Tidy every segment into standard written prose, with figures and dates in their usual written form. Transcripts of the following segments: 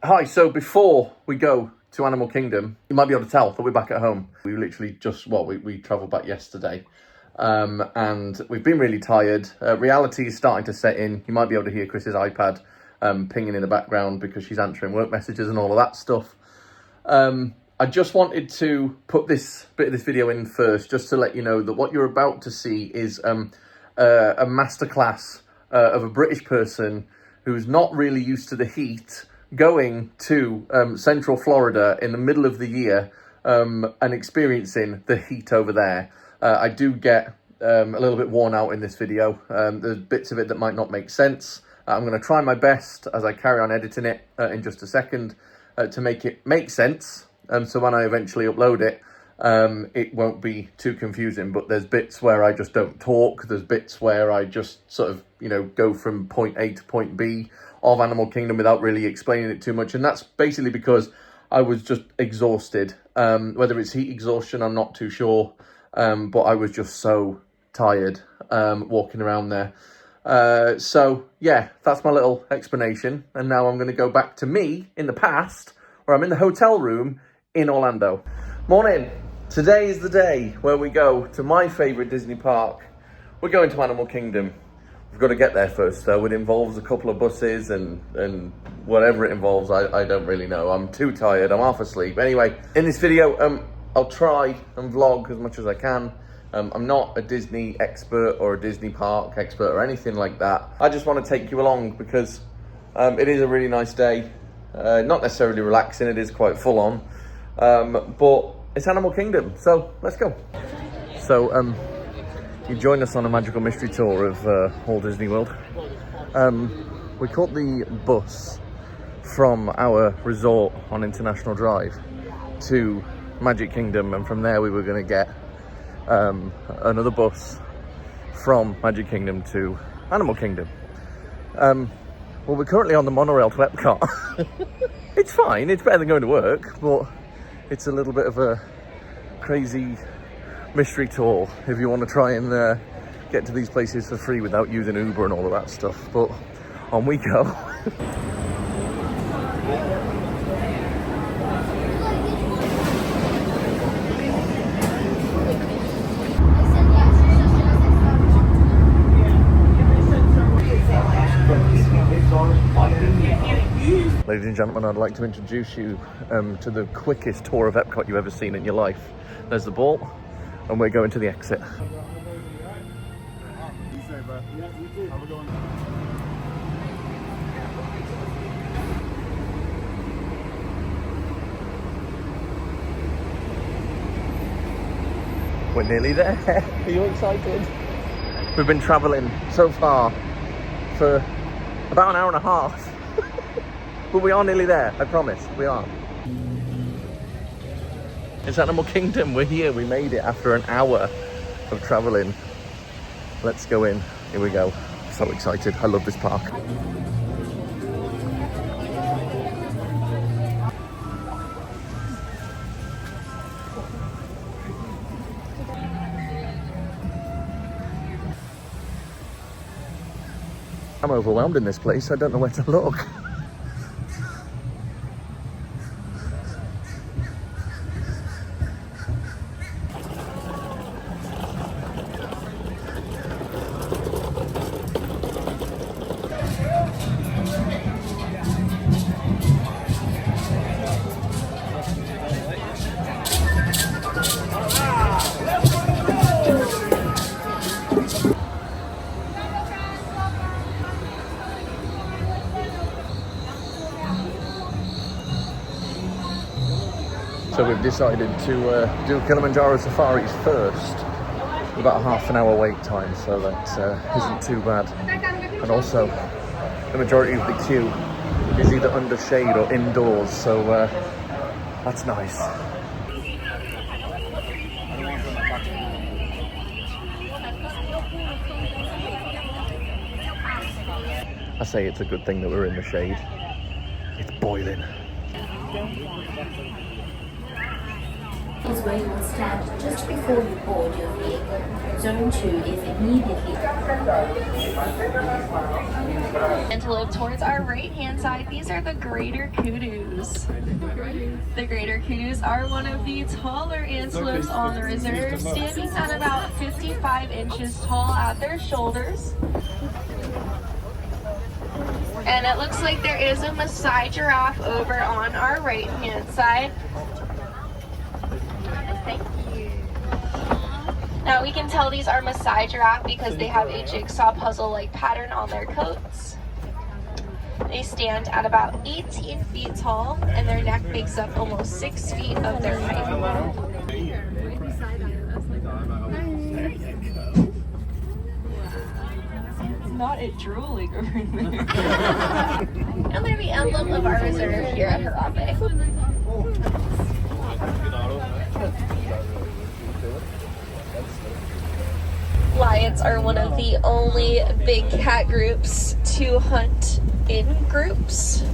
Hi, so before we go to Animal Kingdom, you might be able to tell that we're back at home. We literally just, we travelled back yesterday. And we've been really tired. Reality is starting to set in. You might be able to hear Chris's iPad pinging in the background because she's answering work messages and all of that stuff. I just wanted to put this bit of this video in first, just to let you know that what you're about to see is a masterclass of a British person who's not really used to the heat, going to Central Florida in the middle of the year and experiencing the heat over there. I do get a little bit worn out in this video. There's bits of it that might not make sense. I'm going to try my best as I carry on editing it in just a second to make it make sense. So when I eventually upload it, it won't be too confusing. But there's bits where I just don't talk. There's bits where I just sort of, go from point A to point B of Animal Kingdom without really explaining it too much. And that's basically because I was just exhausted. Whether it's heat exhaustion, I'm not too sure. But I was just so tired walking around there. So yeah, that's my little explanation. And now I'm going to go back to me in the past, where I'm in the hotel room in Orlando. Morning. Today is the day where we go to my favourite Disney park. We're going to Animal Kingdom. We've got to get there first, though. It involves a couple of buses and whatever it involves, I don't really know. I'm too tired. I'm half asleep. Anyway, in this video, I'll try and vlog as much as I can. I'm not a Disney expert or a Disney park expert or anything like that. I just want to take you along because it is a really nice day. Not necessarily relaxing, it is quite full on. But it's Animal Kingdom, so let's go. So you joined us on a magical mystery tour of Walt Disney World. We caught the bus from our resort on International Drive to Magic Kingdom, and from there we were going to get another bus from Magic Kingdom to Animal Kingdom. Well, we're currently on the monorail to Epcot. It's fine, it's better than going to work, but it's a little bit of a crazy mystery tour if you want to try and get to these places for free without using Uber and all of that stuff. But on we go. Ladies and gentlemen, I'd like to introduce you to the quickest tour of Epcot you've ever seen in your life. There's the ball, and we're going to the exit. We're nearly there. Are you excited? We've been traveling so far for about an hour and a half. But we are nearly there, I promise, we are. It's Animal Kingdom, we're here, we made it after an hour of travelling. Let's go in, here we go. So excited, I love this park. I'm overwhelmed in this place, I don't know where to look. So we've decided to do Kilimanjaro Safaris first, about half an hour wait time, so that isn't too bad. And also, the majority of the queue is either under shade or indoors, so that's nice. I say it's a good thing that we're in the shade. It's boiling. Is where you will stand just before you board your vehicle. Zone 2 is immediately. Antelope towards our right-hand side. These are the greater kudus. The greater kudus are one of the taller antelopes on the reserve, standing at about 55 inches tall at their shoulders. And it looks like there is a Maasai giraffe over on our right-hand side. Thank you. Now we can tell these are Maasai giraffe because they have a jigsaw puzzle-like pattern on their coats. They stand at about 18 feet tall, and their neck makes up almost 6 feet of their height. Not it drooling over there. And they're the emblem of our reserve here at Harambe. Lions are one of the only big cat groups to hunt in groups.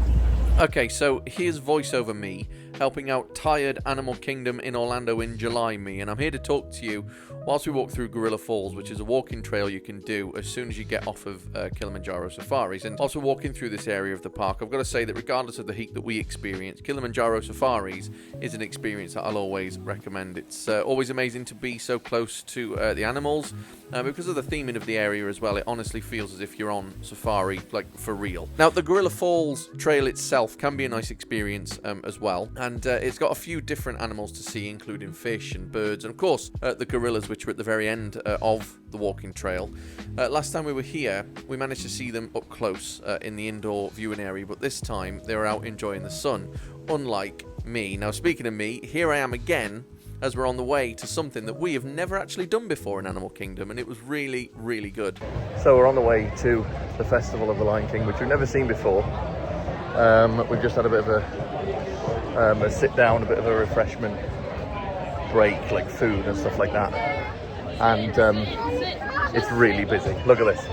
Okay, so here's voiceover me helping out tired Animal Kingdom in Orlando in July me, and I'm here to talk to you whilst we walk through Gorilla Falls, which is a walking trail you can do as soon as you get off of Kilimanjaro Safaris. And also walking through this area of the park, I've got to say that regardless of the heat that we experience, Kilimanjaro Safaris is an experience that I'll always recommend. It's always amazing to be so close to the animals. Because of the theming of the area as well, it honestly feels as if you're on safari, like for real. Now, the Gorilla Falls trail itself can be a nice experience as well, and it's got a few different animals to see, including fish and birds, and of course the gorillas, which are at the very end of the walking trail. Last time we were here, we managed to see them up close in the indoor viewing area, but this time they were out enjoying the sun, unlike me. Now, speaking of me, here I am again, as we're on the way to something that we have never actually done before in Animal Kingdom, and it was really, really good. So we're on the way to the Festival of the Lion King, which we've never seen before. We've just had a bit of a sit down, a bit of a refreshment break, like food and stuff like that. And it's really busy. Look at this.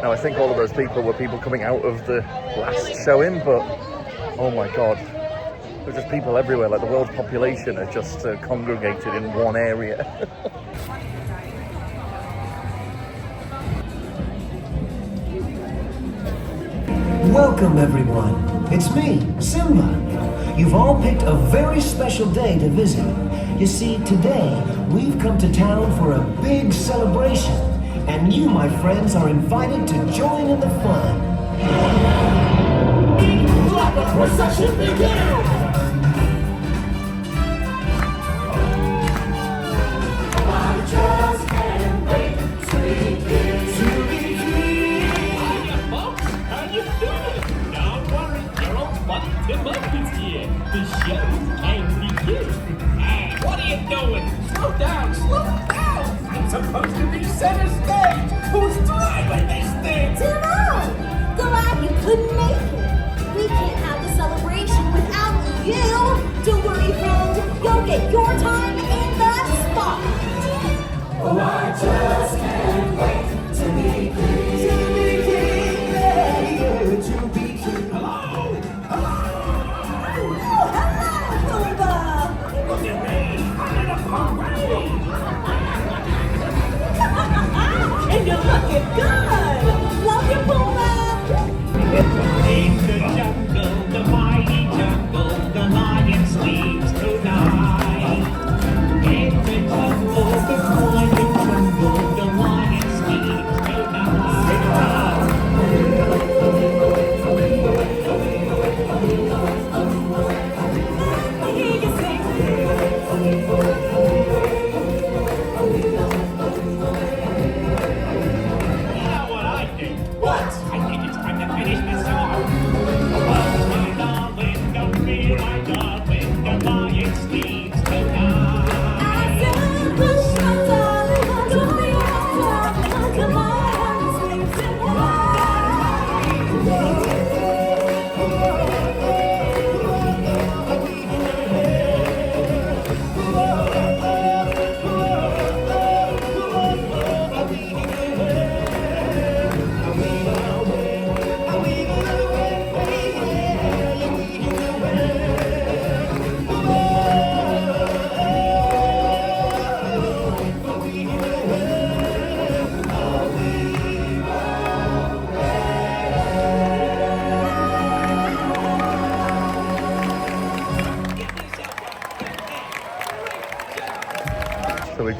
Now, I think all of those people were people coming out of the last showing, but oh my god, there's just people everywhere. Like the world's population are just congregated in one area. Welcome everyone, it's me, Simba. You've all picked a very special day to visit. You see, today we've come to town for a big celebration, and you, my friends, are invited to join in the fun. Let the procession begin! I just can't wait to be here. Hiya, folks. How you doing? Don't worry, your old buddy Tim Up is here. The show can begin. Hey, what are you doing? Slow down, slow down. It's supposed to be center stage. Who's driving this thing? Timon! Glad you couldn't make it. We can't have the celebration without you.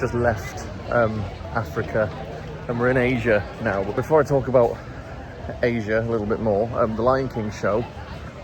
just left Africa and we're in Asia now. But before I talk about Asia a little bit more, the Lion King show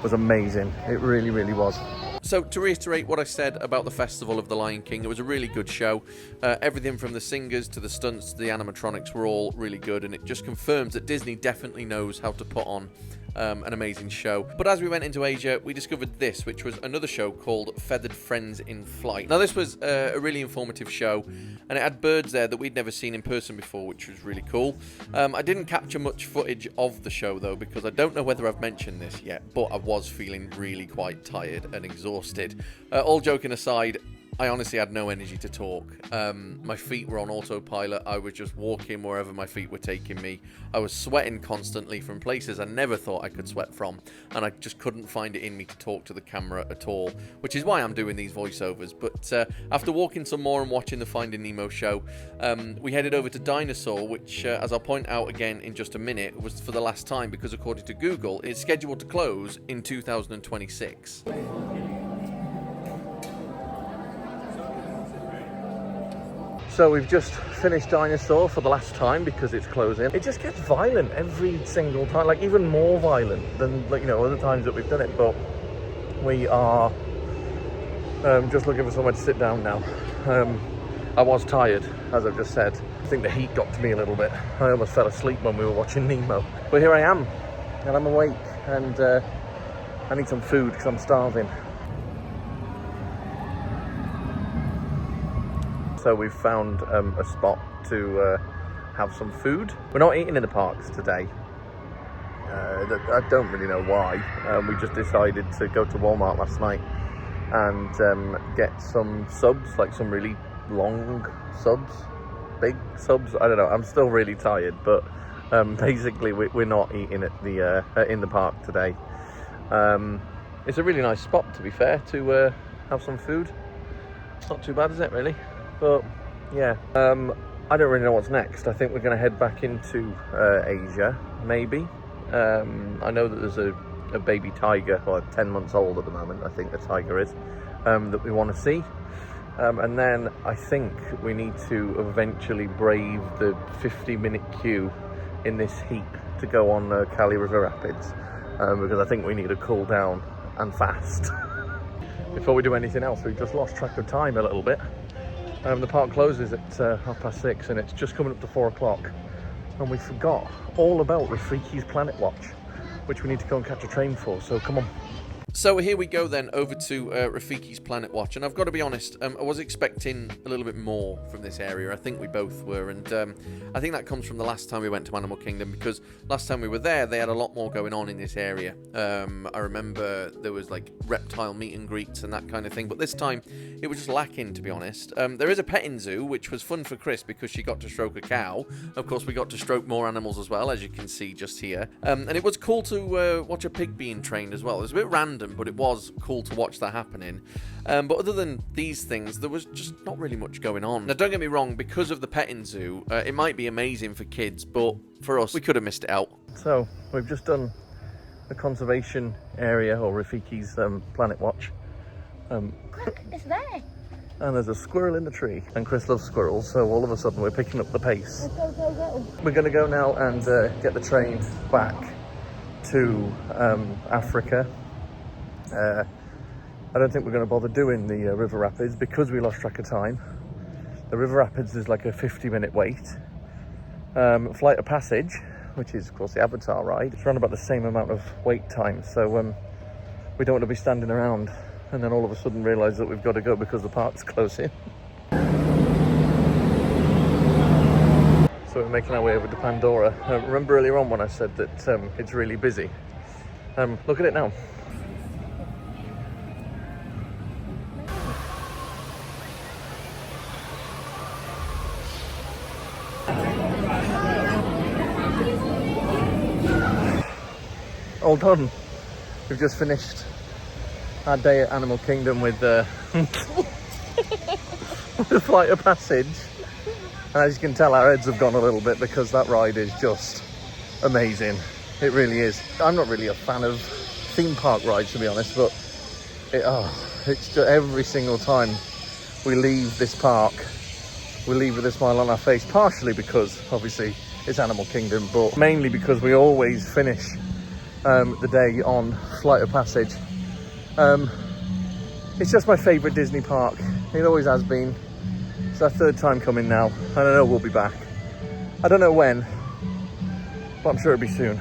was amazing. It really, really was. So to reiterate what I said about the Festival of the Lion King, it was a really good show. Everything from the singers to the stunts to the animatronics were all really good, and it just confirms that Disney definitely knows how to put on an amazing show. But as we went into Asia, we discovered this, which was another show called Feathered Friends in Flight. Now this was a really informative show, and it had birds there that we'd never seen in person before, which was really cool. I didn't capture much footage of the show though, because I don't know whether I've mentioned this yet, but I was feeling really quite tired and exhausted. All joking aside, I honestly had no energy to talk. My feet were on autopilot. I was just walking wherever my feet were taking me. I was sweating constantly from places I never thought I could sweat from, and I just couldn't find it in me to talk to the camera at all, which is why I'm doing these voiceovers. But after walking some more and watching the Finding Nemo show, we headed over to Dinosaur, which, as I'll point out again in just a minute, was for the last time because according to Google, it's scheduled to close in 2026. So we've just finished Dinosaur for the last time because it's closing. It just gets violent every single time, like even more violent than, like, you know, other times that we've done it. But we are just looking for somewhere to sit down now. I was tired, as I've just said. I think the heat got to me a little bit. I almost fell asleep when we were watching Nemo. But here I am, and I'm awake, and I need some food because I'm starving. So we've found a spot to have some food. We're not eating in the parks today. I don't really know why. We just decided to go to Walmart last night and get some subs, like some really long subs, big subs. I don't know. I'm still really tired, but basically we're not eating at the in the park today. It's a really nice spot, to be fair, to have some food. It's not too bad, is it, really? But yeah, I don't really know what's next. I think we're going to head back into Asia, maybe. I know that there's a baby tiger, or 10 months old at the moment, I think the tiger is, that we want to see. And then I think we need to eventually brave the 50-minute queue in this heat to go on Kali River Rapids, because I think we need to cool down and fast. Before we do anything else, we've just lost track of time a little bit. The park closes at 6:30 and it's just coming up to 4 o'clock, and we forgot all about Rafiki's Planet Watch, which we need to go and catch a train for, so come on. So here we go then, over to Rafiki's Planet Watch, and I've got to be honest, I was expecting a little bit more from this area. I think we both were, and I think that comes from the last time we went to Animal Kingdom, because last time we were there, they had a lot more going on in this area. I remember there was like reptile meet and greets and that kind of thing, but this time it was just lacking, to be honest. There is a petting zoo, which was fun for Chris because she got to stroke a cow. Of course, we got to stroke more animals as well, as you can see just here. And it was cool to watch a pig being trained as well. It was a bit random, but it was cool to watch that happening. But other than these things, there was just not really much going on. Now, don't get me wrong, because of the petting zoo, it might be amazing for kids, but for us, we could have missed it out. So, we've just done the conservation area, or Rafiki's Planet Watch. Look, it's there. And there's a squirrel in the tree, and Chris loves squirrels, so all of a sudden we're picking up the pace. Go, go, go. We're going to go now and get the train back to Africa. I don't think we're going to bother doing the River Rapids because we lost track of time. The River Rapids is like a 50-minute wait. Flight of Passage, which is of course the Avatar ride, it's around about the same amount of wait time, so we don't want to be standing around and then all of a sudden realise that we've got to go because the park's closing. So we're making our way over to Pandora. Remember earlier on when I said that it's really busy? Look at it now. All done. We've just finished our day at Animal Kingdom with the Flight of Passage. And as you can tell, our heads have gone a little bit because that ride is just amazing. It really is. I'm not really a fan of theme park rides, to be honest, but it's just every single time we leave this park, we leave with a smile on our face, partially because obviously it's Animal Kingdom, but mainly because we always finish the day on Flight of Passage. It's just my favourite Disney park. It always has been. It's our third time coming now, and I know we'll be back. I don't know when, but I'm sure it'll be soon.